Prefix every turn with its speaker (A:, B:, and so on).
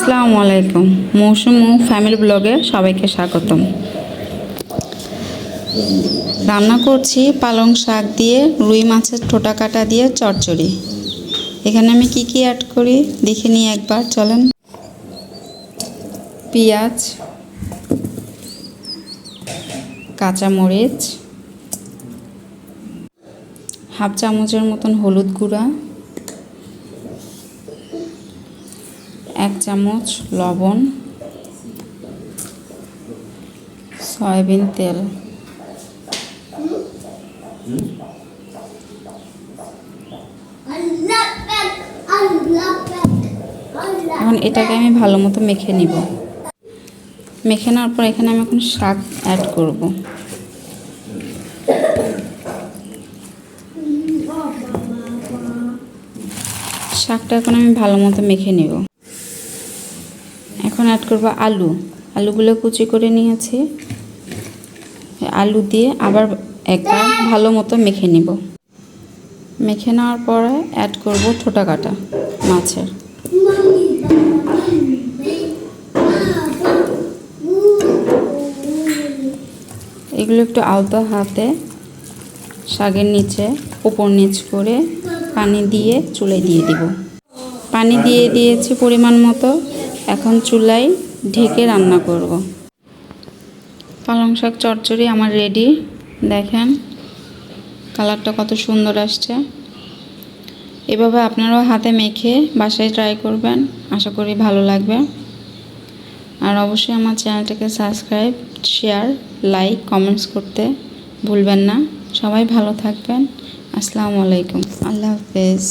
A: আসসালামু আলাইকুম। মৌসুম ফ্যামিলি ব্লগে সবাইকে স্বাগতম। রান্না করছি পালং শাক দিয়ে রুই মাছের ঠোঁটা কাটা দিয়ে চচ্চড়ি। এখানে আমি কি কি অ্যাড করি দেখে নিই একবার, চলেন। পেঁয়াজ, কাঁচামরিচ, হাফ চামচের মতন হলুদ গুঁড়া, 1 চামচ লবণ, সয়াবিন তেল। এখন এটাকে আমি ভালো মতো মেখে নিব। মেখে নেওয়ার পর এখানে আমি এখন শাক অ্যাড করব। শাকটা এখন আমি ভালো মতো মেখে নেব। এখন অ্যাড করব আলুগুলো কুচি করে নিয়েছি। আলু দিয়ে আবার একবার ভালো মতো মেখে নিব। মেখে নেওয়ার পরে অ্যাড করব ঠোঁটা কাটা মাছের। এগুলো একটু আলতো হাতে শাকের নিচে উপর নিচ করে পানি দিয়ে চুলায় দিয়ে দিব। পানি দিয়ে দিয়েছি পরিমাণ মতো। এখন চুলায় ঢেকে রান্না করব। পালং শাক চচ্চড়ি আমার রেডি। দেখেন কালারটা কত সুন্দর আসছে। এভাবে আপনারাও হাতে মেখে বাসায় ট্রাই করবেন, আশা করি ভালো লাগবে। আর অবশ্যই আমার চ্যানেলটাকে সাবস্ক্রাইব, শেয়ার, লাইক, কমেন্টস করতে ভুলবেন না। সবাই ভালো থাকবেন। আসসালামু আলাইকুম। আল্লাহ হাফেজ।